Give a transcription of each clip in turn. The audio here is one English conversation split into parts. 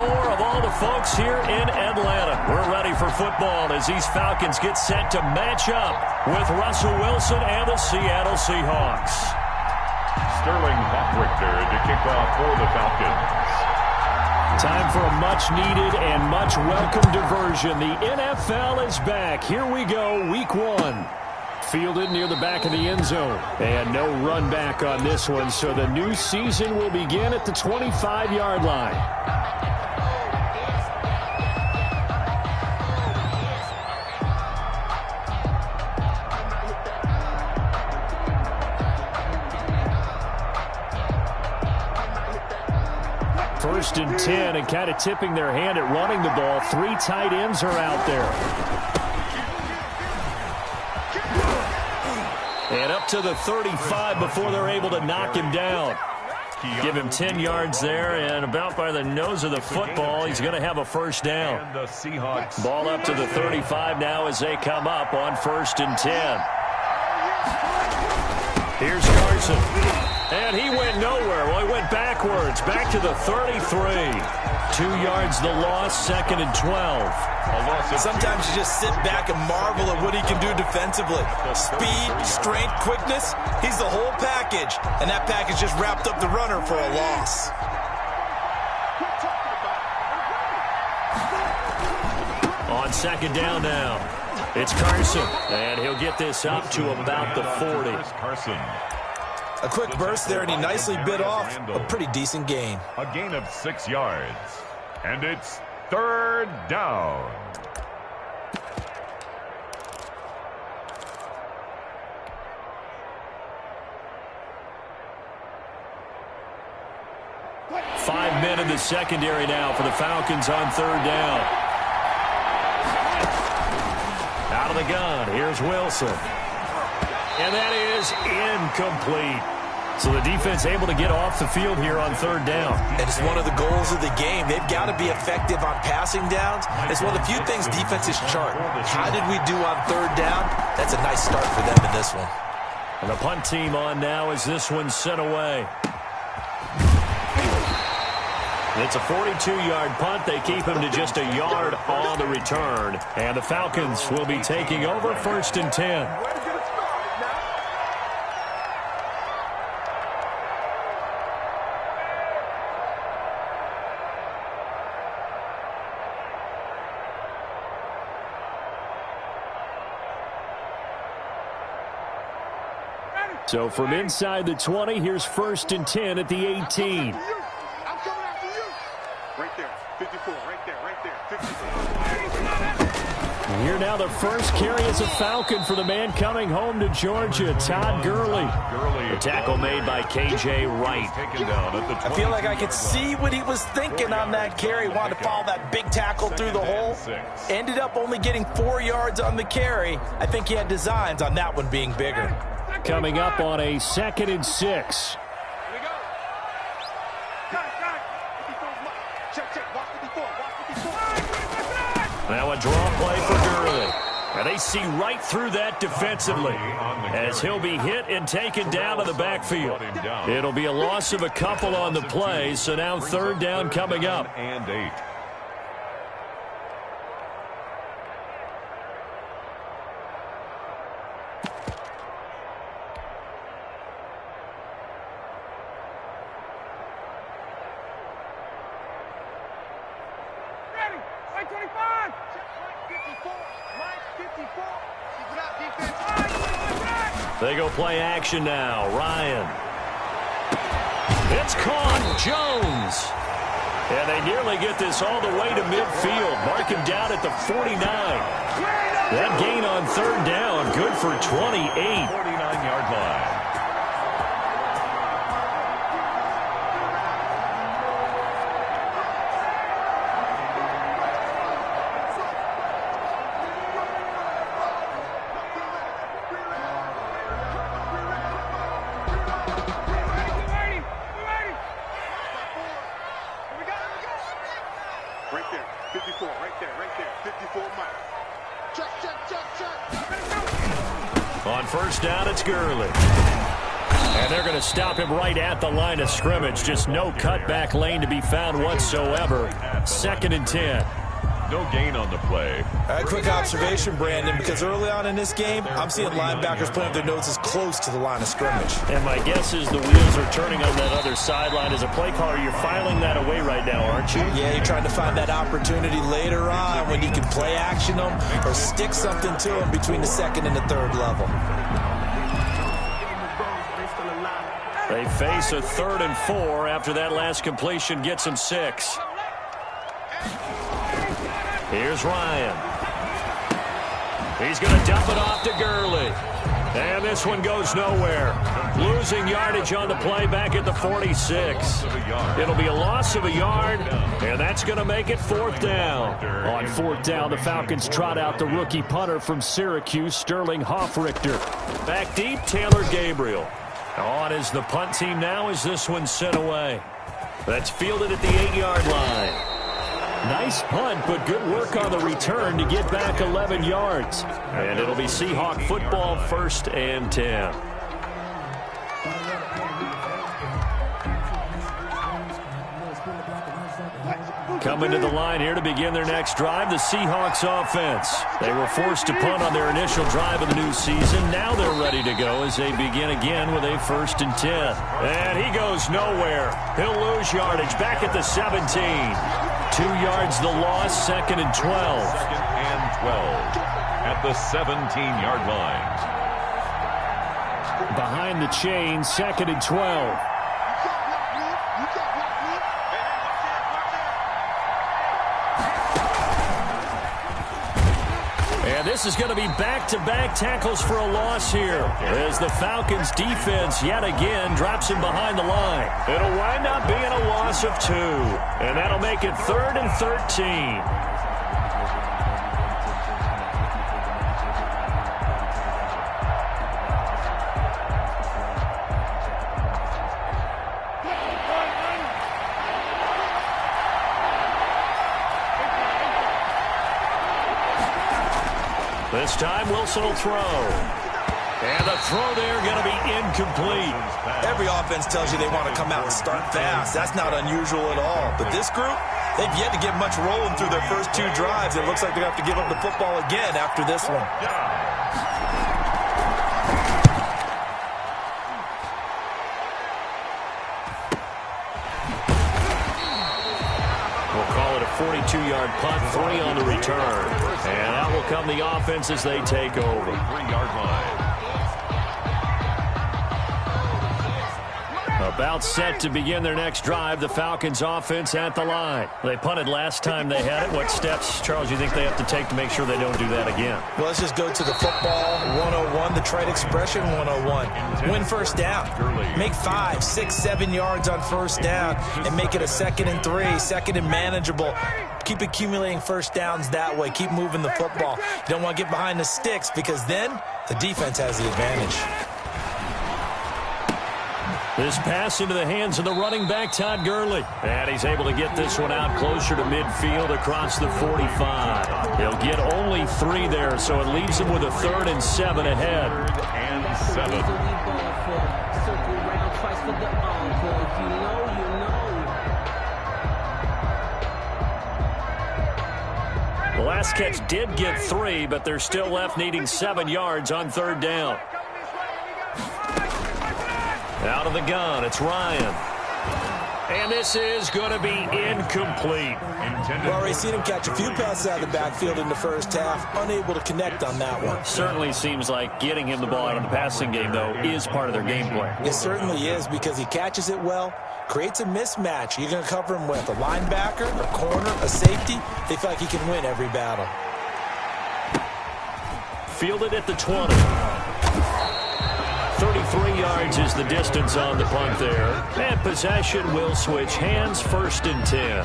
More of all the folks here in Atlanta. We're ready for football as these Falcons get set to match up with Russell Wilson and the Seattle Seahawks. Sterling Hawkwrichter to kick off for the Falcons. Time for a much-needed and much-welcome diversion. The NFL is back. Here we go, Week 1. Fielded near the back of the end zone. And no run back on this one, so the new season will begin at the 25-yard line. First and 10, and kind of tipping their hand at running the ball. 3 tight ends are out there. And up to the 35 before they're able to knock him down. Give him 10 yards there, and about by the nose of the football, he's going to have a first down. Ball up to the 35 now as they come up on 1st and 10. Here's Carson. And he went nowhere. Well, he went backwards. Back to the 33. 2 yards the loss, 2nd and 12. Sometimes you just sit back and marvel at what he can do defensively. Speed, strength, quickness. He's the whole package. And that package just wrapped up the runner for a loss. On 2nd down now. It's Carson. And he'll get this up to about the 40. Carson. A quick burst there, and he nicely bit off a pretty decent gain. A gain of 6 yards. And it's 3rd down. Five men in the secondary now for the Falcons on 3rd down. Out of the gun, here's Wilson. And that is incomplete. So the defense able to get off the field here on 3rd down. And it's one of the goals of the game. They've got to be effective on passing downs. It's one of the few things defenses chart. How did we do on 3rd down? That's a nice start for them in this one. And the punt team on now as this one's sent away. It's a 42-yard punt. They keep him to just a yard on the return. And the Falcons will be taking over 1st and 10. So from inside the 20, here's 1st and 10 at the 18. I'm coming after you. Right there, 54, right there, 54. Here now the first carry is a Falcon for the man coming home to Georgia, Todd Gurley. The tackle made by K.J. Wright. I feel like I could see what he was thinking on that carry. Wanted to follow that big tackle through the hole. Ended up only getting 4 yards on the carry. I think he had designs on that one being bigger. Coming up on a 2nd and 6. Now a draw play for Gurley. And they see right through that defensively as he'll be hit and taken down to the backfield. It'll be a loss of a couple on the play, so now 3rd down coming up. And 8. They go play action now. Ryan. It's caught. Jones. And they nearly get this all the way to midfield. Mark him down at the 49. That gain on 3rd down, good for 28. 49-yard line. Right there, 54, right there, 54 Mike. Check. On 1st down, it's Gurley. And they're going to stop him right at the line of scrimmage. Just no cutback lane to be found whatsoever. 2nd and 10. No gain on the play. A quick observation, Brandon, because early on in this game, I'm seeing linebackers putting their noses close to the line of scrimmage. And my guess is the wheels are turning on that other sideline. As a play caller, you're filing that away right now, aren't you? Yeah, you're trying to find that opportunity later on when you can play action them or stick something to them between the 2nd and the 3rd level. They face a 3rd and 4 after that last completion gets them 6. Here's Ryan. He's going to dump it off to Gurley. And this one goes nowhere. Losing yardage on the play back at the 46. It'll be a loss of a yard, and that's going to make it 4th down. On 4th down, the Falcons trot out the rookie punter from Syracuse, Sterling Hoffrichter. Back deep, Taylor Gabriel. On is the punt team now as this one's sent away. That's fielded at the 8-yard line. Nice punt, but good work on the return to get back 11 yards. And it'll be Seahawk football, 1st and 10. Coming to the line here to begin their next drive, the Seahawks offense. They were forced to punt on their initial drive of the new season. Now they're ready to go as they begin again with a 1st and 10. And he goes nowhere. He'll lose yardage back at the 17. 2 yards the loss, 2nd and 12. 2nd and 12 at the 17-yard line. Behind the chain, 2nd and 12. And this is going to be back-to-back tackles for a loss here as the Falcons defense yet again drops him behind the line. It'll wind up being a loss of 2, and that'll make it 3rd and 13. This time, Wilson will throw. And the throw there going to be incomplete. Every offense tells you they want to come out and start fast. That's not unusual at all. But this group, they've yet to get much rolling through their first 2 drives. It looks like they're going to have to give up the football again after this one. We'll call it a 42-yard punt, 3 on the return. And out will come the offense as they take over. 3-yard line. About set to begin their next drive, the Falcons offense at the line. They punted last time they had it. What steps, Charles, you think they have to take to make sure they don't do that again? Well, let's just go to the football 101, the trite expression 101. Win 1st down. Make 5, 6, 7 yards on 1st down and make it a 2nd and 3, 2nd and manageable. Keep accumulating 1st downs that way. Keep moving the football. You don't want to get behind the sticks because then the defense has the advantage. This pass into the hands of the running back, Todd Gurley. And he's able to get this one out closer to midfield across the 45. He'll get only 3 there, so it leaves him with a 3rd and 7 ahead. 3rd and 7. The last catch did get 3, but they're still left needing 7 yards on 3rd down. Out of the gun, it's Ryan. And this is going to be incomplete. We've already seen him catch a few passes out of the backfield in the first half, unable to connect on that one. Certainly seems like getting him the ball out of the passing game, though, is part of their game plan. It certainly is because he catches it well, creates a mismatch. You're going to cover him with a linebacker, a corner, a safety. They feel like he can win every battle. Fielded at the 20. 33 yards is the distance on the punt there. And possession will switch hands, 1st and 10.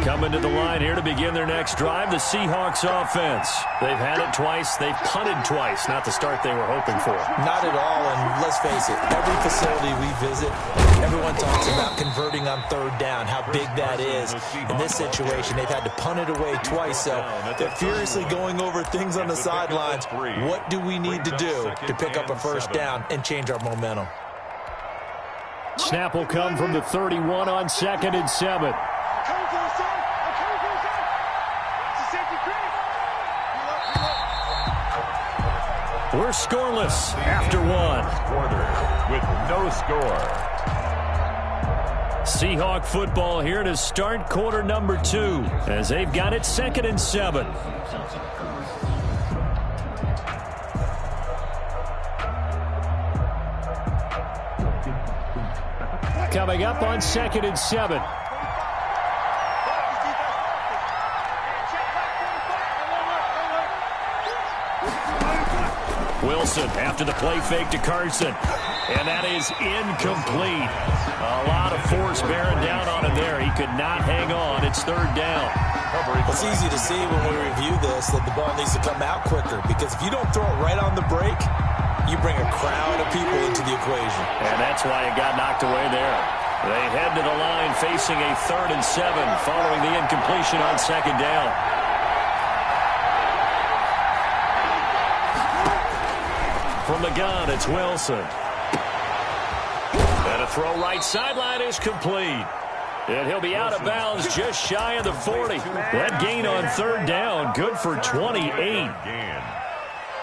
Coming to the line here to begin their next drive, the Seahawks offense. They've had it twice. They've punted twice. Not the start they were hoping for. Not at all, and let's face it, every facility we visit, everyone talks about converting on third down, how big that is. In this situation, they've had to punt it away twice, so they're furiously going over things on the sidelines. What do we need to do to pick up a first down and change our momentum? Snap will come from the 31 on 2nd and 7. We're scoreless after one. Quarter with no score. Seahawk football here to start quarter number 2 as they've got it 2nd and 7. Coming up on 2nd and 7. Wilson after the play fake to Carson. And that is incomplete. A lot of force bearing down on him there. He could not hang on. It's 3rd down. It's easy to see when we review this that the ball needs to come out quicker, because if you don't throw it right on the break, you bring a crowd of people into the equation. And that's why it got knocked away there. They head to the line facing a 3rd and 7 following the incompletion on 2nd down. From the gun, it's Wilson. And a throw right sideline is complete. And he'll be out of bounds just shy of the 40. That gain on 3rd down, good for 28.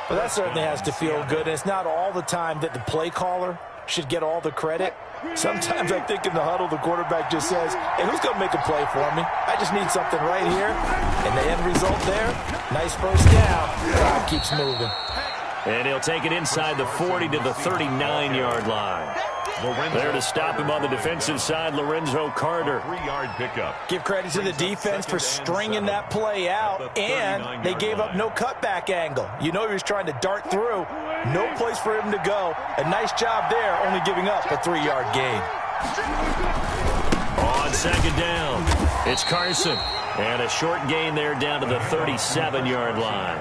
Well, that certainly has to feel good. And it's not all the time that the play caller should get all the credit. Sometimes I think in the huddle, the quarterback just says, hey, who's going to make a play for me? I just need something right here. And the end result there, nice first down. God keeps moving. And he'll take it inside the 40 to the 39-yard line. There to stop him on the defensive side, Lorenzo Carter. 3-yard pickup. Give credit to the defense for stringing that play out, and they gave up no cutback angle. You know he was trying to dart through. No place for him to go. A nice job there, only giving up a 3-yard gain. On 2nd down, it's Carson. And a short gain there down to the 37-yard line.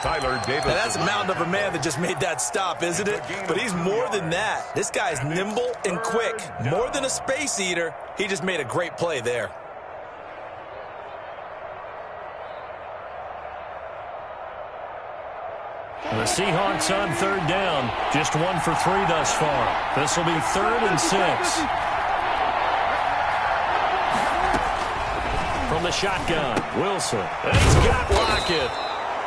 Tyler Davis. Now that's a mountain of a man that just made that stop, isn't it? But he's more than that. This guy's nimble and quick. More than a space eater. He just made a great play there. The Seahawks on 3rd down. Just 1 for 3 thus far. This will be 3rd and 6. From the shotgun, Wilson. And he's got Lockett.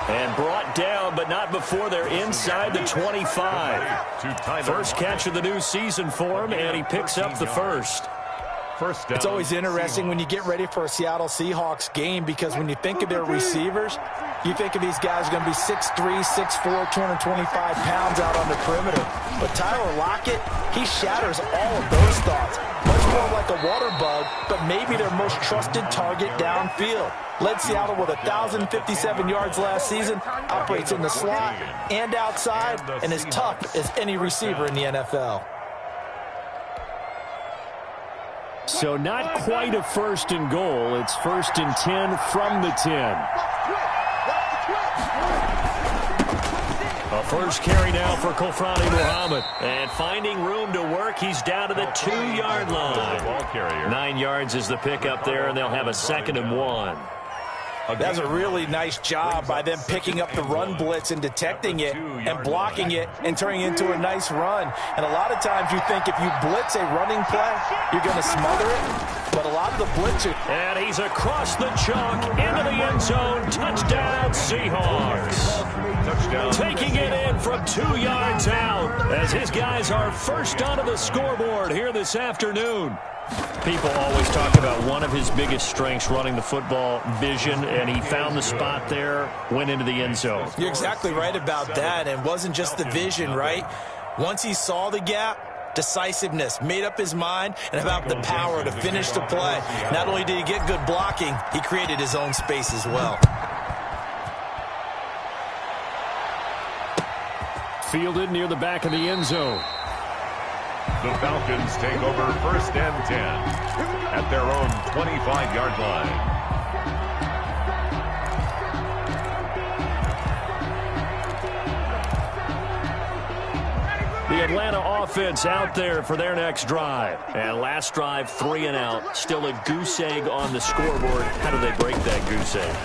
And brought down, but not before they're inside the 25. First catch of the new season for him, and he picks up the first. It's always interesting when you get ready for a Seattle Seahawks game, because when you think of their receivers, you think of these guys going to be 6'3", 6'4", 225 pounds out on the perimeter. But Tyler Lockett, he shatters all of those thoughts. Much more like a water bug, but maybe their most trusted target downfield. Led Seattle with 1,057 yards last season, operates in the slot and outside, and is tough as any receiver in the NFL. So not quite a 1st and goal. It's 1st and 10 from the 10. A first carry now for Kofrani Muhammad. And finding room to work, he's down to the 2-yard line. 9 yards is the pickup there, and they'll have a 2nd and 1. That's a really nice job by them picking up the run blitz and detecting it and blocking it and turning it into a nice run. And a lot of times you think if you blitz a running play, you're going to smother it. But a lot of the blitzers. And he's across the chalk into the end zone. Touchdown, Seahawks. Touchdown. Taking it in from 2 yards out as his guys are first onto the scoreboard here this afternoon. People always talk about one of his biggest strengths, running the football, vision, and he found the spot there, went into the end zone. You're exactly right about that, and it wasn't just the vision, right? Once he saw the gap, decisiveness, made up his mind, and about the power to finish the play. Not only did he get good blocking, he created his own space as well. Fielded near the back of the end zone. The Falcons take over 1st and 10 at their own 25-yard line. The Atlanta offense out there for their next drive. And last drive, 3 and out. Still a goose egg on the scoreboard. How do they break that goose egg?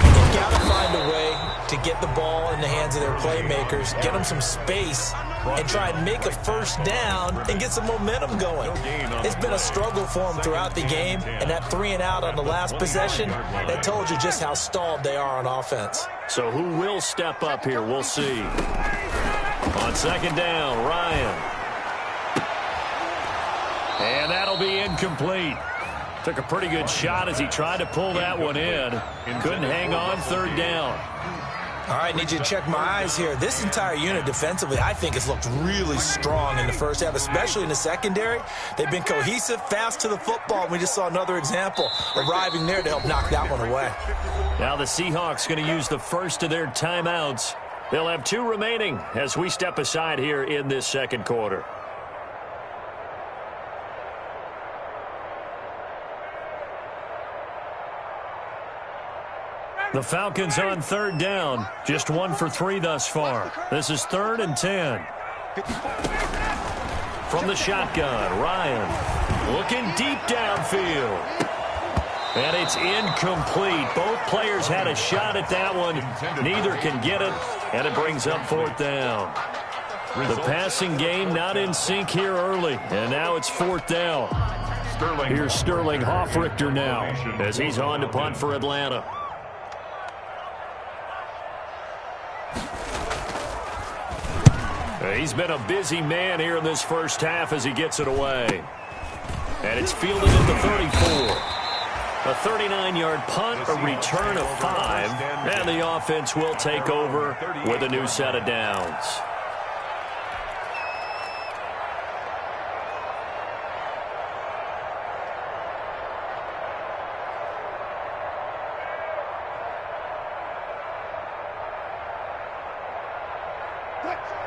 They've got to find a way to get the ball in the hands of their playmakers, get them some space, and try and make a first down and get some momentum going. It's been a struggle for them throughout the game, and that 3 and out on the last possession, that told you just how stalled they are on offense. So who will step up here? We'll see. On 2nd down, Ryan. And that'll be incomplete. Took a pretty good shot as he tried to pull that one in. Couldn't hang on 3rd down. All right, need you to check my eyes here. This entire unit defensively, I think, has looked really strong in the first half, especially in the secondary. They've been cohesive, fast to the football. We just saw another example arriving there to help knock that one away. Now the Seahawks going to use the first of their timeouts. They'll have 2 remaining as we step aside here in this 2nd quarter. The Falcons on 3rd down. Just 1 for 3 thus far. This is 3rd and 10. From the shotgun, Ryan looking deep downfield. And it's incomplete. Both players had a shot at that one. Neither can get it, and it brings up 4th down. The passing game not in sync here early, and now it's 4th down. Here's Sterling Hoffrichter now as he's on to punt for Atlanta. He's been a busy man here in this first half as he gets it away. And it's fielded at the 34. A 39-yard punt, a return of 5, and the offense will take over with a new set of downs.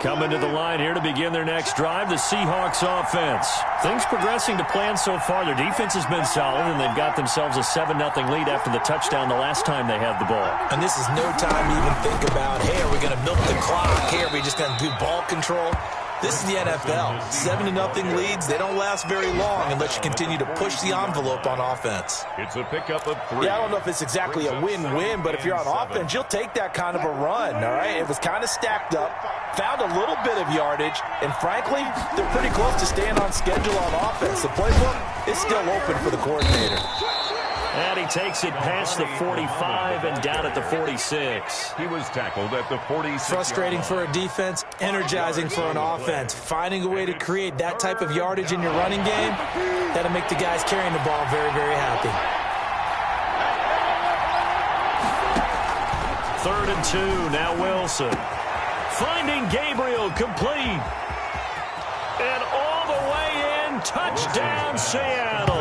Coming to the line here to begin their next drive, the Seahawks offense. Things progressing to plan so far. Their defense has been solid, and they've got themselves a 7-0 lead after the touchdown the last time they had the ball. And this is no time to even think about, hey, are we going to milk the clock? Hey, are we just going to do ball control? This is the NFL. 7-0 leads, they don't last very long unless you continue to push the envelope on offense. It's a pickup of 3. Yeah, I don't know if it's exactly a win-win, but if you're on offense, you'll take that kind of a run, all right? It was kind of stacked up, found a little bit of yardage, and frankly, they're pretty close to staying on schedule on offense. The playbook is still open for the coordinator. And he takes it past the 45 and down at the 46. He was tackled at the 46. Frustrating for a defense, energizing for an offense. Finding a way to create that type of yardage in your running game, that'll make the guys carrying the ball very, very happy. 3rd and 2, now Wilson. Finding Gabriel, complete. And all the way in, touchdown Seattle.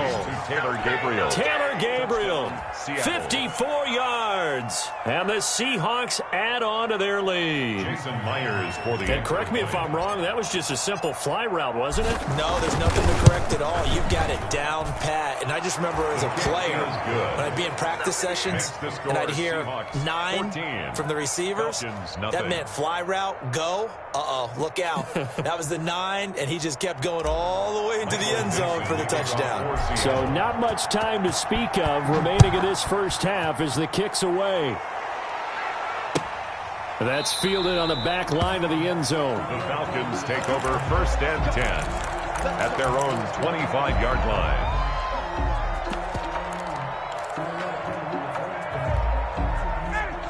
Taylor Gabriel. Taylor Gabriel, 54 yards. And the Seahawks add on to their lead. Jason Myers for the... And correct me if I'm wrong, that was just a simple fly route, wasn't it? No, there's nothing to correct at all. You've got it down pat. And I just remember as a player, when I'd be in practice sessions, and I'd hear 9 from the receivers, that meant fly route, go. Uh-oh, look out. That was the 9, and he just kept going all the way into the end zone for the touchdown. So not much time to speak of remaining in this first half as the kick's away. That's fielded on the back line of the end zone. The Falcons take over 1st and 10 at their own 25-yard line.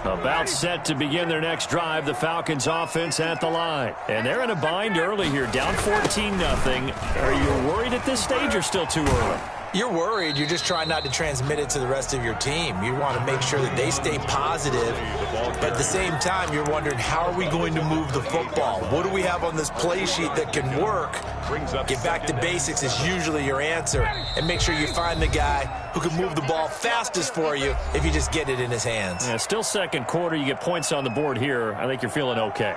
About set to begin their next drive, the Falcons offense at the line. And they're in a bind early here, down 14-0. Are you worried at this stage or still too early? You're worried. You're just trying not to transmit it to the rest of your team. You want to make sure that they stay positive. But at the same time, you're wondering, how are we going to move the football? What do we have on this play sheet that can work? Get back to basics is usually your answer. And make sure you find the guy who can move the ball fastest for you if you just get it in his hands. Yeah, still 2nd quarter. You get points on the board here. I think you're feeling okay.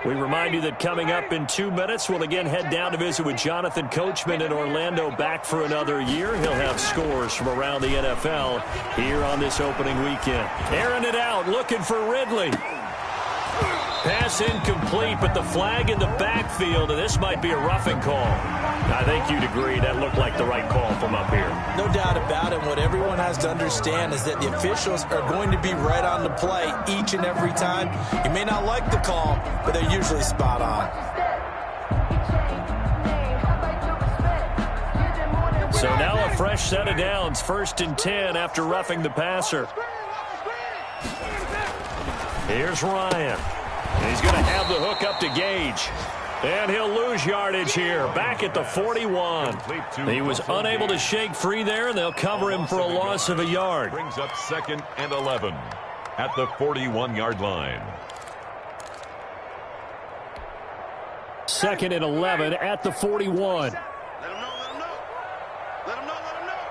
We remind you that coming up in 2 minutes, we'll again head down to visit with Jonathan Coachman in Orlando, back for another year. He'll have scores from around the NFL here on this opening weekend. Airing it out, looking for Ridley. Pass incomplete, but the flag in the backfield, and this might be a roughing call. I think you'd agree that looked like the right call from up here. No doubt about it. What everyone has to understand is that the officials are going to be right on the play each and every time. You may not like the call, but they're usually spot on. So now a fresh set of downs, 1st and 10 after roughing the passer. Here's Ryan. And he's going to have the hook up to Gage. And he'll lose yardage here, back at the 41. He was unable to shake free there, and they'll cover him for a loss of a yard. Brings up 2nd and 11 at the 41-yard line. 2nd and 11 at the 41. Let him know, let him know. Let him know, let him know.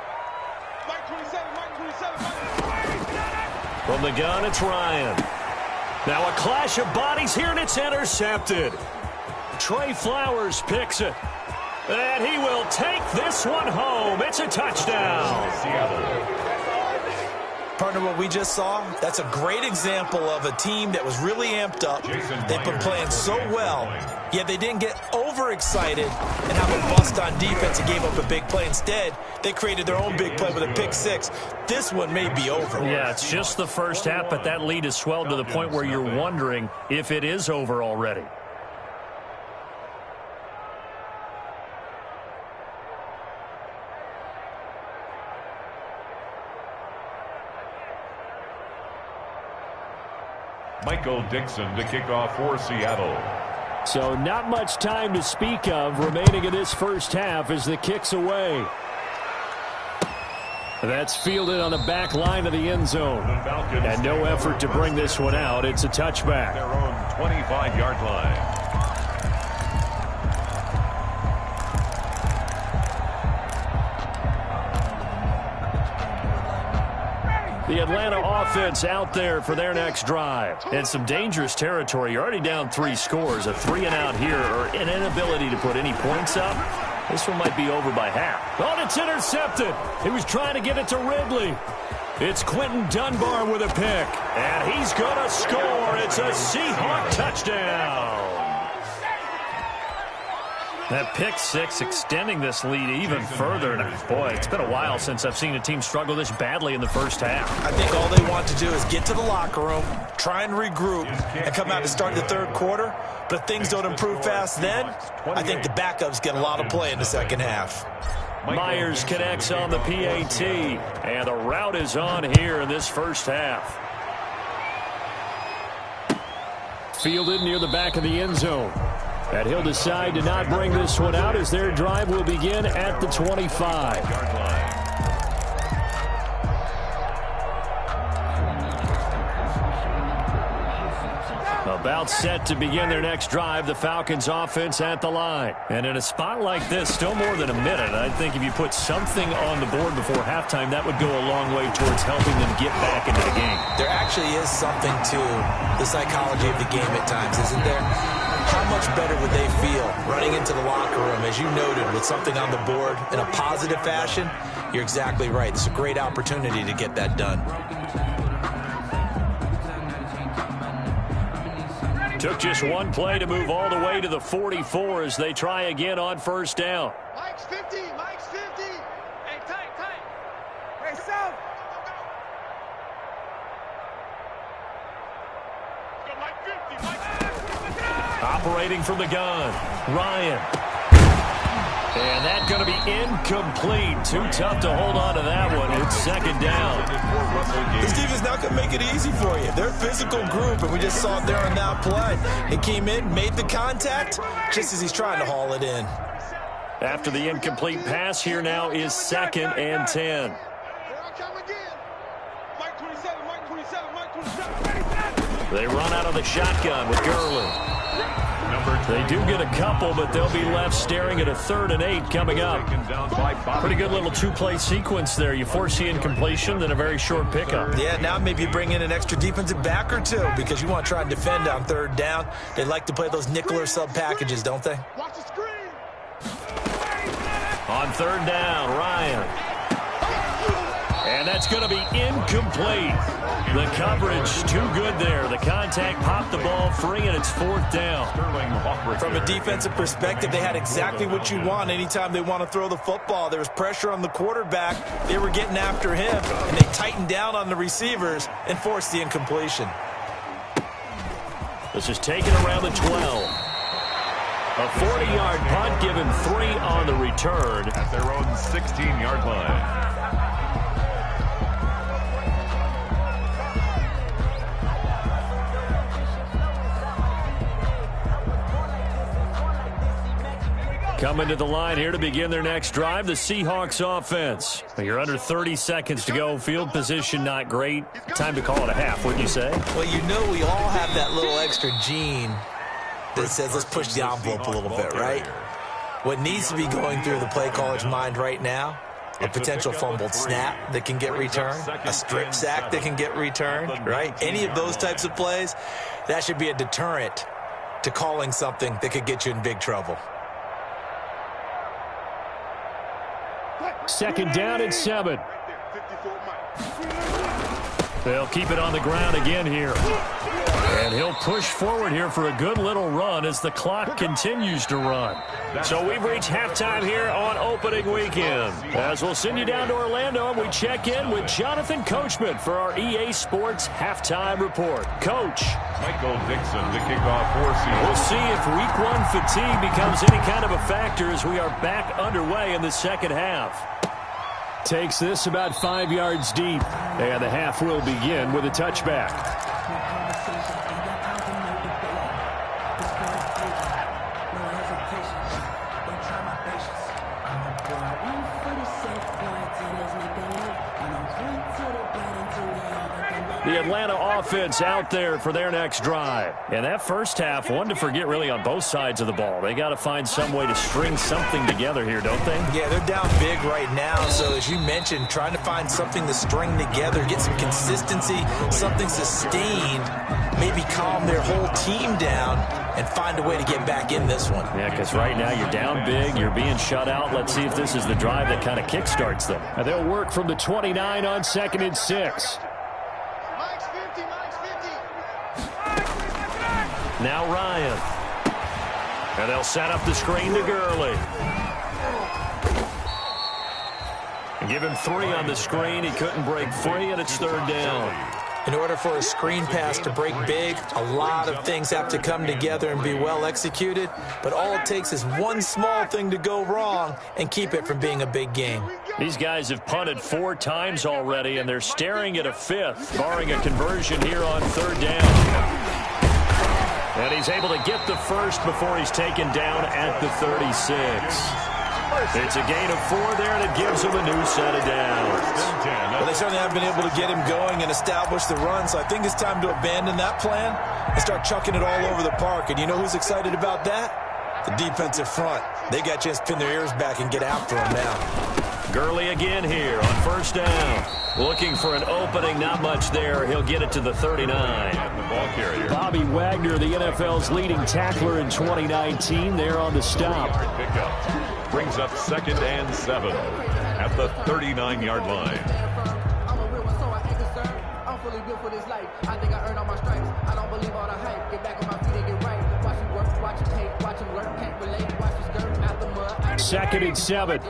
Mike 27, Mike 27, Mike. From the gun, it's Ryan. Now a clash of bodies here, and it's intercepted. Trey Flowers picks it. And he will take this one home. It's a touchdown. Seattle. Partner, what we just saw, that's a great example of a team that was really amped up. They've been playing so well, yet they didn't get overexcited and have a bust on defense and gave up a big play. Instead, they created their own big play with a pick six. This one may be over. Yeah, it's just the first half, but that lead has swelled to the point where you're wondering if it is over already. Michael Dixon to kick off for Seattle. So not much time to speak of remaining in this first half as the kick's away. That's fielded on the back line of the end zone. And no effort to bring this one out. It's a touchback. Their own 25-yard line. The Atlanta offense out there for their next drive. And some dangerous territory. You're already down 3 scores. A 3-and-out here, or an inability to put any points up. This one might be over by half. Oh, it's intercepted. He was trying to get it to Ridley. It's Quentin Dunbar with a pick. And he's going to score. It's a Seahawk touchdown. That pick six extending this lead even further. And boy, it's been a while since I've seen a team struggle this badly in the first half. I think all they want to do is get to the locker room, try and regroup, and come out to start the third quarter. But if things don't improve fast then, I think the backups get a lot of play in the second half. Myers connects on the PAT, and the route is on here in this first half. Fielded near the back of the end zone. And he'll decide to not bring this one out as their drive will begin at the 25. About set to begin their next drive, the Falcons offense at the line. And in a spot like this, still more than a minute, I think if you put something on the board before halftime, that would go a long way towards helping them get back into the game. There actually is something to the psychology of the game at times, isn't there? How much better would they feel running into the locker room, as you noted, with something on the board in a positive fashion? You're exactly right. It's a great opportunity to get that done. Took just one play to move all the way to the 44 as they try again on first down. Mike's 50, Mike's 50. Hey, tight. Hey, south. Go, Mike 50, Mike 50. Operating from the gun, Ryan. And that's going to be incomplete. Too tough to hold on to that one. It's second down. This defense not going to make it easy for you. They're a physical group, and we just saw it there on that play. He came in, made the contact, just as he's trying to haul it in. After the incomplete pass, here now is 2nd and 10. Mike 27, Mike 27, Mike 27. They run out of the shotgun with Gurley. They do get a couple, but they'll be left staring at a 3rd and 8 coming up. Pretty good little two-play sequence there. You force the incompletion, then a very short pickup. Yeah, now maybe bring in an extra defensive back or two because you want to try and defend on 3rd down. They like to play those nickel or sub packages, don't they? Watch the screen. On 3rd down, Ryan. And that's going to be incomplete. The coverage too good there. The contact popped the ball free, and it's 4th down. From a defensive perspective, they had exactly what you want anytime they want to throw the football. There was pressure on the quarterback. They were getting after him, and they tightened down on the receivers and forced the incompletion. This is taken around the 12. A 40-yard punt, given 3 on the return. At their own 16-yard line. Coming to the line here to begin their next drive, the Seahawks offense. You're under 30 seconds to go. Field position not great. Time to call it a half, wouldn't you say? Well, you know we all have that little extra gene that says let's push the envelope a little bit, right? What needs to be going through the play caller's mind right now, a potential fumbled snap that can get returned, a strip sack that can get returned, right? Any of those types of plays, that should be a deterrent to calling something that could get you in big trouble. 2nd down and 7. They'll keep it on the ground again here. And he'll push forward here for a good little run as the clock continues to run. So we've reached halftime here on opening weekend. As we'll send you down to Orlando, and we check in with Jonathan Coachman for our EA Sports Halftime Report. Coach. Michael Dixon to kick off for Seattle. We'll see if Week 1 fatigue becomes any kind of a factor as we are back underway in the second half. Takes this about 5 yards deep, and the half will begin with a touchback. The Atlanta offense out there for their next drive. And that first half, one to forget really on both sides of the ball. They got to find some way to string something together here, don't they? Yeah, they're down big right now. So as you mentioned, trying to find something to string together, get some consistency, something sustained, maybe calm their whole team down and find a way to get back in this one. Yeah, because right now you're down big, you're being shut out. Let's see if this is the drive that kind of kickstarts them. And they'll work from the 29 on 2nd and 6. Now Ryan. And they'll set up the screen to Gurley. And give him 3 on the screen. He couldn't break free, and it's 3rd down. In order for a screen pass to break big, a lot of things have to come together and be well executed. But all it takes is one small thing to go wrong and keep it from being a big game. These guys have punted 4 times already, and they're staring at a 5th, barring a conversion here on 3rd down. And he's able to get the first before he's taken down at the 36. It's a gain of 4 there, and it gives him a new set of downs. Well, they certainly haven't been able to get him going and establish the run, so I think it's time to abandon that plan and start chucking it all over the park. And you know who's excited about that? The defensive front. They got a chance to pin their ears back and get after him now. Gurley again here on 1st down. Looking for an opening, not much there. He'll get it to the 39. Bobby Wagner, the NFL's leading tackler in 2019, there on the stop. Brings up 2nd and 7 at the 39-yard line. Second and 7.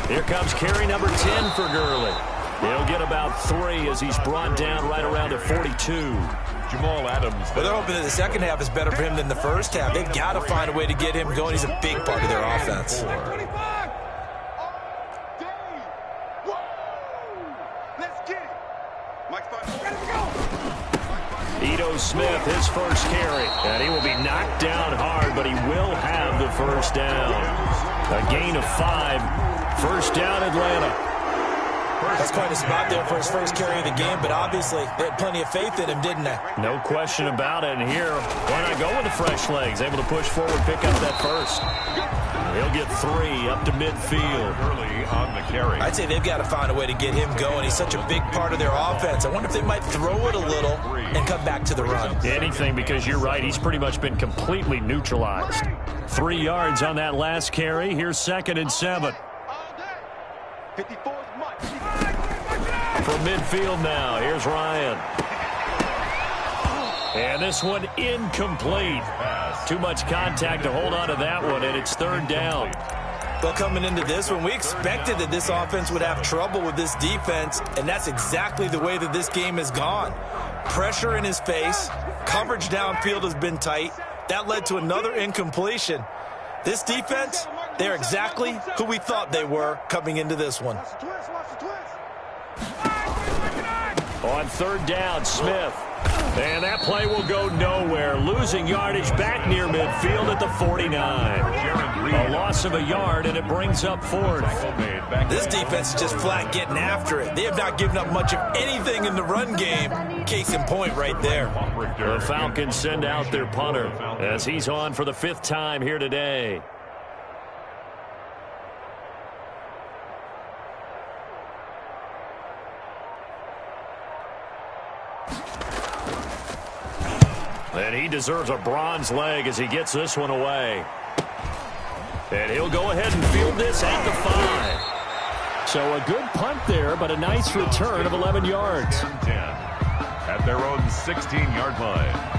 Here comes carry number 10 for Gurley. He'll get about 3 as he's brought down right around the 42. Jamal Adams. Well, they're hoping that the second half is better for him than the first half. They've got to find a way to get him going. He's a big part of their offense. Ito Smith, his first carry. And he will be knocked down hard, but he will have the first down. A gain of 5. 1st down, Atlanta. That's quite a spot there for his first carry of the game, but obviously they had plenty of faith in him, didn't they? No question about it. And here, why not go with the fresh legs? Able to push forward, pick up that first. He'll get 3 up to midfield. Early on the carry. I'd say they've got to find a way to get him going. He's such a big part of their offense. I wonder if they might throw it a little and come back to the run. Anything, because you're right. He's pretty much been completely neutralized. 3 yards on that last carry. Here's 2nd and 7. 54 is much. From midfield now, here's Ryan. And this one incomplete. Too much contact to hold on to that one, and it's 3rd down. Well, coming into this one, we expected that this offense would have trouble with this defense, and that's exactly the way that this game has gone. Pressure in his face, coverage downfield has been tight. That led to another incompletion. This defense, they're exactly who we thought they were coming into this one. On 3rd down, Smith. And that play will go nowhere. Losing yardage back near midfield at the 49. A loss of a yard, and it brings up 4th. This defense is just flat getting after it. They have not given up much of anything in the run game. Case in point right there. The Falcons send out their punter as he's on for the 5th time here today. And he deserves a bronze leg as he gets this one away. And he'll go ahead and field this at the 5. So a good punt there, but a nice return of 11 yards. 10 at their own 16-yard line.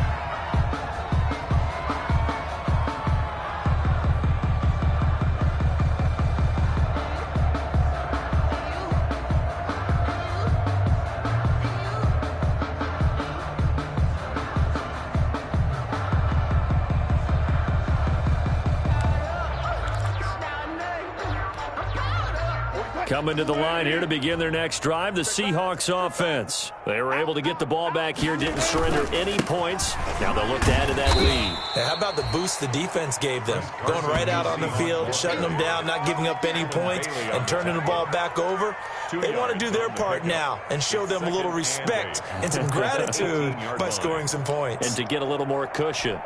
Coming to the line here to begin their next drive, the Seahawks offense. They were able to get the ball back here, didn't surrender any points. Now they'll look to add to that lead. How about the boost the defense gave them? Going right out on the field, shutting them down, not giving up any points, and turning the ball back over. They want to do their part now and show them a little respect and some gratitude by scoring some points. And to get a little more cushion.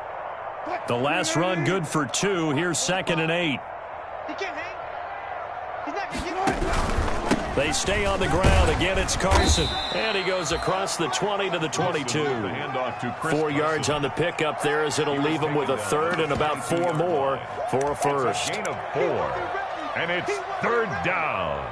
The last run good for 2. Here's 2nd and 8. He can't hang. He's not going to get on. They stay on the ground. Again, it's Carson. And he goes across the 20 to the 22. 4 yards on the pickup there as it'll leave him with a 3rd and about 4 more for a first. Gain of 4. And it's 3rd down.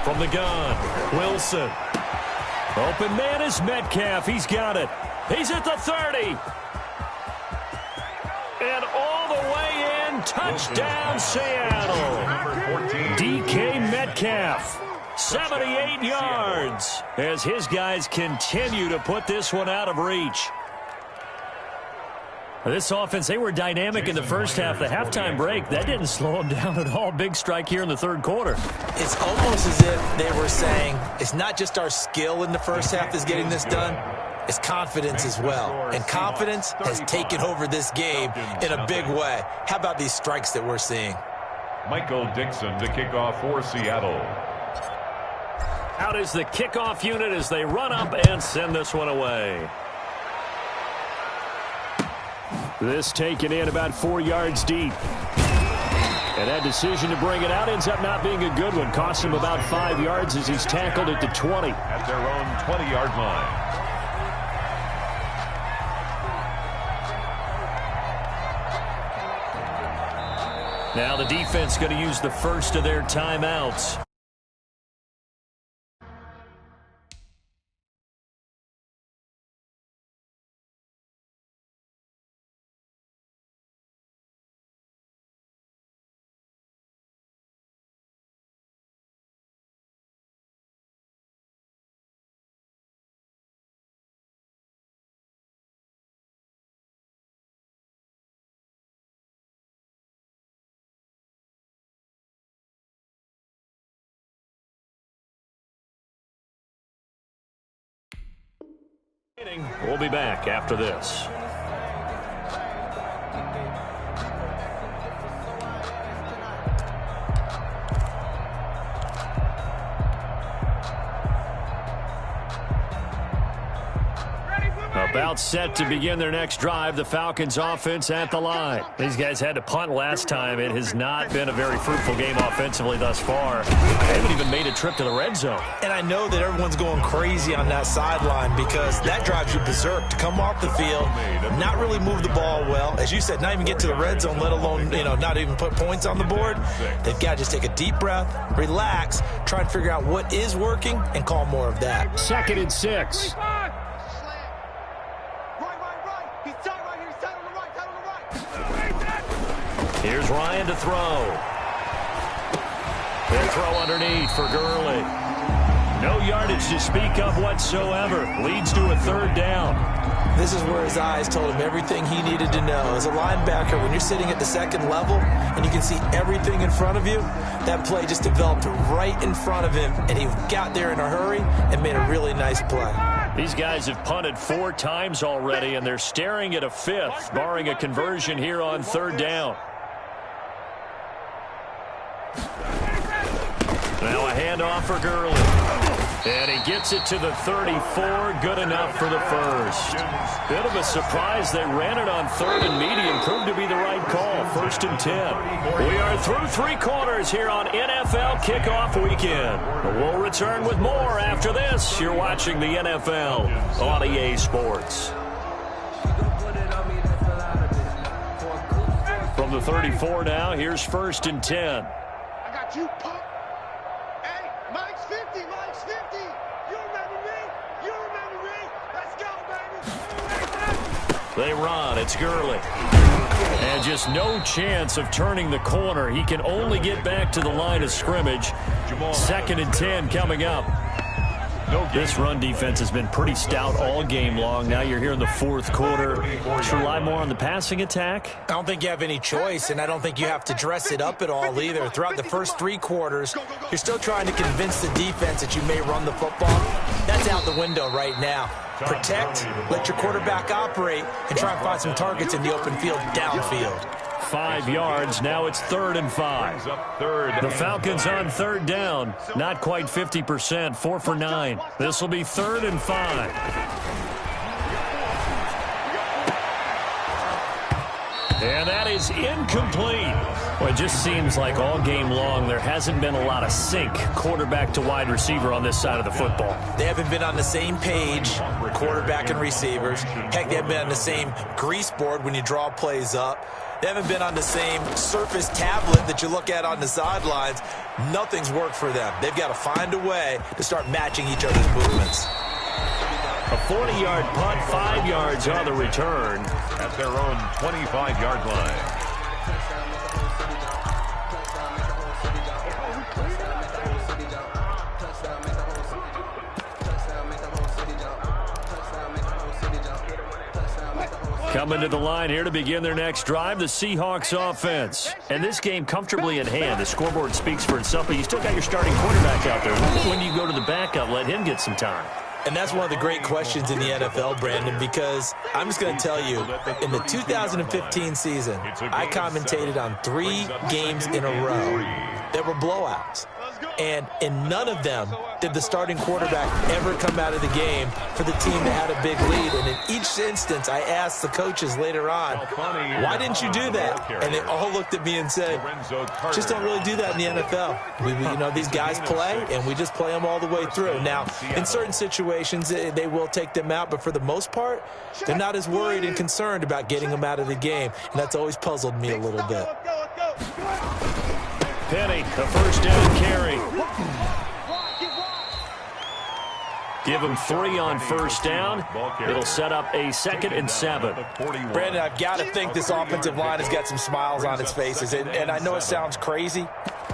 From the gun, Wilson. Open man is Metcalf. He's got it. He's at the 30. And all the way in. Touchdown, Seattle. DK Metcalf. 78 yards as his guys continue to put this one out of reach. This offense, they were dynamic in the first half. The halftime break, that didn't slow them down at all. Big strike here in the 3rd quarter. It's almost as if they were saying, it's not just our skill in the first half that's getting this done, it's confidence as well. And confidence has taken over this game in a big way. How about these strikes that we're seeing? Michael Dixon to kick off for Seattle. Out is the kickoff unit as they run up and send this one away. This taken in about 4 yards deep. And that decision to bring it out ends up not being a good one. Costs him about 5 yards as he's tackled at the 20. At their own 20-yard line. Now the defense going to use the first of their timeouts. We'll be back after this. About set to begin their next drive, the Falcons offense at the line. These guys had to punt last time. It has not been a very fruitful game offensively thus far. They haven't even made a trip to the red zone. And I know that everyone's going crazy on that sideline because that drives you berserk to come off the field, not really move the ball well. As you said, not even get to the red zone, let alone, not even put points on the board. They've got to just take a deep breath, relax, try and figure out what is working, and call more of that. 2nd and 6. Here's Ryan to throw. They throw underneath for Gurley. No yardage to speak of whatsoever. Leads to a 3rd down. This is where his eyes told him everything he needed to know. As a linebacker, when you're sitting at the 2nd level and you can see everything in front of you, that play just developed right in front of him, and he got there in a hurry and made a really nice play. These guys have punted 4 times already, and they're staring at a 5th, barring a conversion here on 3rd down. Now a handoff for Gurley. And he gets it to the 34. Good enough for the 1st. Bit of a surprise. They ran it on 3rd and medium. Proved to be the right call. 1st and 10. We are through 3 quarters here on NFL Kickoff Weekend. We'll return with more after this. You're watching the NFL on EA Sports. From the 34 now, here's 1st and 10. I got you, punk. Hey, Mike's 50, Mike's 50. You remember me? You remember me? Let's go, baby. They run. It's Gurley. And just no chance of turning the corner. He can only get back to the line of scrimmage. 2nd and 10 coming up. This run defense has been pretty stout all game long. Now you're here in the 4th quarter. Should rely more on the passing attack? I don't think you have any choice, and I don't think you have to dress it up at all either. Throughout the first 3 quarters, you're still trying to convince the defense that you may run the football. That's out the window right now. Protect, let your quarterback operate, and try and find some targets in the open field downfield. 5 yards. Now it's 3rd and 5. The Falcons on 3rd down. Not quite 50%. 4 for 9. This will be 3rd and 5. And that is incomplete. Well, it just seems like all game long there hasn't been a lot of sync quarterback to wide receiver on this side of the football. They haven't been on the same page, quarterback and receivers. Heck, they haven't been on the same grease board when you draw plays up. They haven't been on the same surface tablet that you look at on the sidelines. Nothing's worked for them. They've got to find a way to start matching each other's movements. A 40-yard punt, 5 yards on the return. At their own 25-yard line. Coming to the line here to begin their next drive, the Seahawks offense. And this game comfortably in hand. The scoreboard speaks for itself, but you still got your starting quarterback out there. When you go to the backup, let him get some time. And that's one of the great questions in the NFL, Brandon, because I'm just going to tell you, in the 2015 season, I commentated on 3 games in a row that were blowouts. And in none of them did the starting quarterback ever come out of the game for the team that had a big lead. And in each instance, I asked the coaches later on, why didn't you do that? And they all looked at me and said, just don't really do that in the NFL. These guys play, and we just play them all the way through. Now, in certain situations, they will take them out, but for the most part, they're not as worried and concerned about getting them out of the game. And that's always puzzled me a little bit. Penny, a 1st down carry. Give him 3 on 1st down. It'll set up a 2nd and 7. Brandon, I've got to think this offensive line has got some smiles on its faces. And I know it sounds crazy,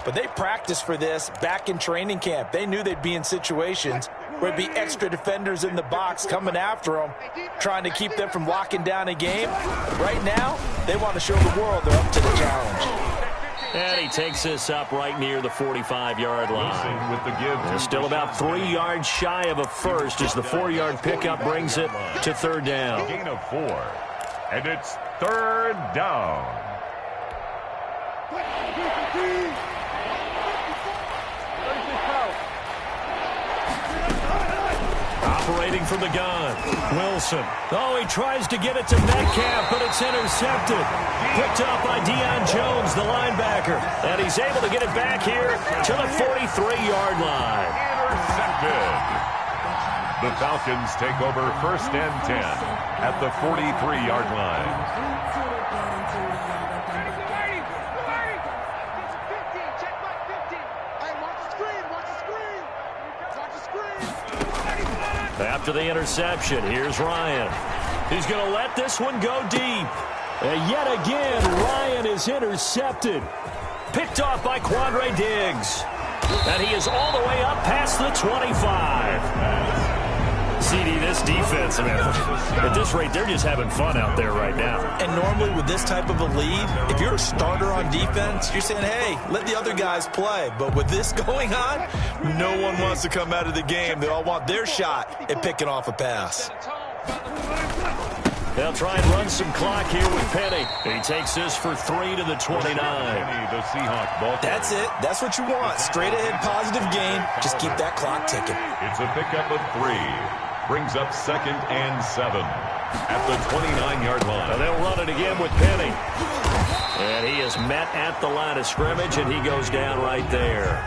but they practiced for this back in training camp. They knew they'd be in situations where there'd be extra defenders in the box coming after them, trying to keep them from locking down a game. Right now, they want to show the world they're up to the challenge. And he takes this up right near the 45-yard line. With the give They're still about 3 yards shy of a first as the 4-yard pickup brings it to third down. Gain of 4. And it's third down. Operating from the gun, Wilson. Oh, he tries to get it to Metcalf, but it's intercepted. Picked up by Deion Jones, the linebacker. And he's able to get it back here to the 43-yard line. Intercepted. The Falcons take over first and 10 at the 43-yard line. After the interception, here's Ryan. He's going to let this one go deep. And yet again, Ryan is intercepted. Picked off by Quandre Diggs. And he is all the way up past the 25. CD, this defense, man, at this rate, they're just having fun out there right now. And normally with this type of a lead, if you're a starter on defense, you're saying, hey, let the other guys play. But with this going on, no one wants to come out of the game. They all want their shot at picking off a pass. They'll try and run some clock here with Penny. He takes this for 3 to the 29. The Seahawk ball. That's it. That's what you want. Straight ahead positive gain. Just keep that clock ticking. It's a pickup of 3. Brings up second and 7 at the 29-yard line. And they'll run it again with Penny. And he is met at the line of scrimmage, and he goes down right there.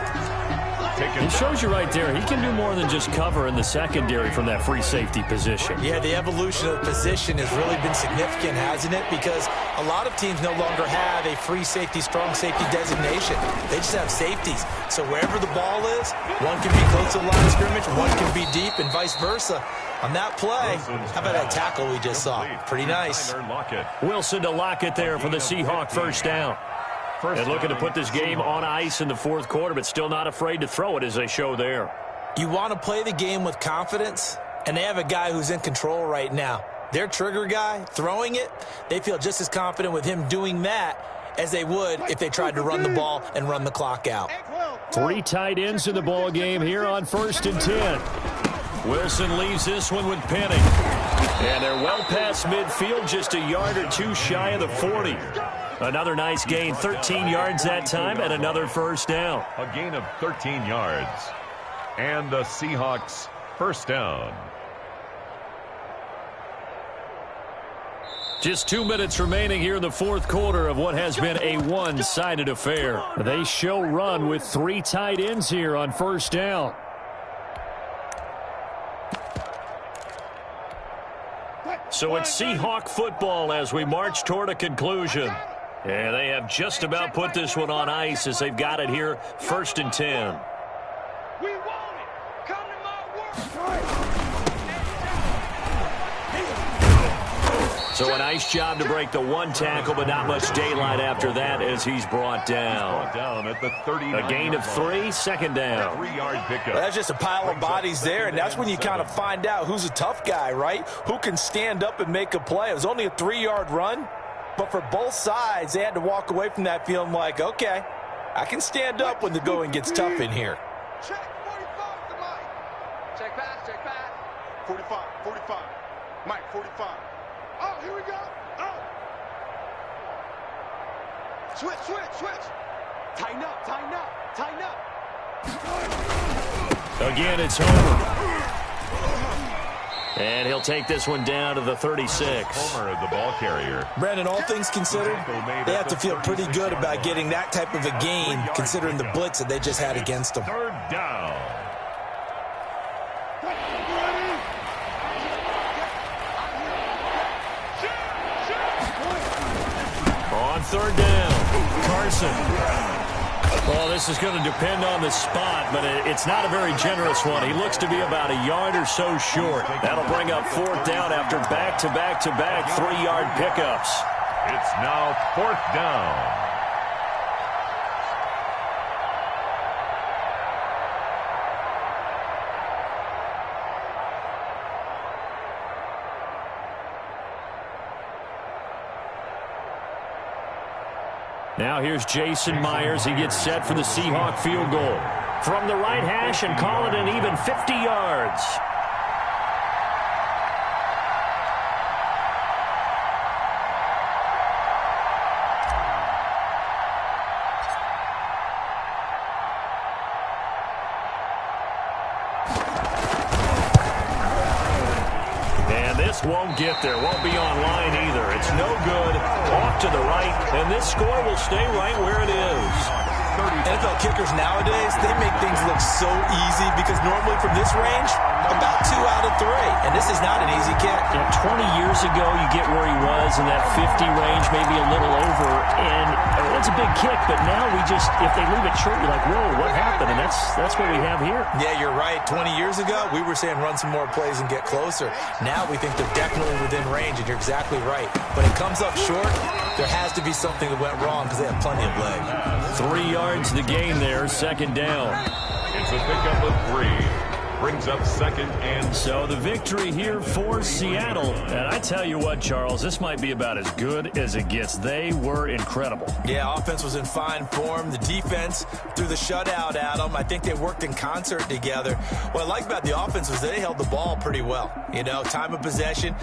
He shows you right there, he can do more than just cover in the secondary from that free safety position. Yeah, the evolution of the position has really been significant, hasn't it? Because a lot of teams no longer have a free safety, strong safety designation. They just have safeties. So wherever the ball is, one can be close to the line of scrimmage, one can be deep, and vice versa. On that play, how about that tackle we just saw? Pretty nice. Wilson to Lockett there for the Seahawk first down. And looking to put this game on ice in the fourth quarter, but still not afraid to throw it as they show there. You want to play the game with confidence, and they have a guy who's in control right now. Their trigger guy, throwing it, they feel just as confident with him doing that as they would if they tried to run the ball and run the clock out. 3 tight ends in the ball game here on first and 10. Wilson leaves this one with Penny. And they're well past midfield, just a yard or 2 shy of the 40. Another nice gain, 13 yards that time, and another first down. A gain of 13 yards. And the Seahawks first down. Just 2 minutes remaining here in the fourth quarter of what has been a one-sided affair. They show run with 3 tight ends here on first down. So it's Seahawk football as we march toward a conclusion. And they have just about put this one on ice as they've got it here, first and 10. We want it. Come to my work. So a nice job to break the 1 tackle, but not much daylight after that as he's brought down. At the 30. A gain of 3, second down. 3-yard pickup. Well, that's just a pile of bodies there, and that's when you kind of find out who's a tough guy, right? Who can stand up and make a play. It was only a 3-yard run, but for both sides, they had to walk away from that feeling like, okay, I can stand up when the going gets tough in here. Check 45 to Mike. Check pass. 45. Mike, 45. Oh, here we go. Oh. Switch. Tighten up. Again, it's Homer. And he'll take this one down to the 36. Homer, the ball carrier. Brandon, all things considered, they have to feel pretty good about getting that type of a gain, considering the blitz that they just had against them. Third down. On third down, Carson. Well, this is going to depend on the spot, but it's not a very generous one. He looks to be about a yard or so short. That'll bring up fourth down after back-to-back 3-yard pickups. It's now fourth down. Now here's Jason Myers. He gets set for the Seahawk field goal. From the right hash and call it an even 50 yards. Won't get there, won't be online either. It's no good, off to the right, and this score will stay right where it is. NFL kickers nowadays, they make things look so easy because normally from this range, about 2 out of 3, and this is not an easy kick. Yeah, 20 years ago, you get where he was in that 50 range, maybe a little over, and it's a big kick, but now we just, if they leave it short, you're like, whoa, what happened? And that's what we have here. Yeah, you're right. 20 years ago, we were saying run some more plays and get closer. Now we think they're definitely within range, and you're exactly right. When it comes up short, there has to be something that went wrong because they have plenty of leg. 3 yards to gain there, second down. It's a pickup of 3. Brings up second and... So the victory here for Seattle. And I tell you what, Charles, this might be about as good as it gets. They were incredible. Yeah, offense was in fine form. The defense threw the shutout at them. I think they worked in concert together. What I like about the offense was they held the ball pretty well. You know, time of possession,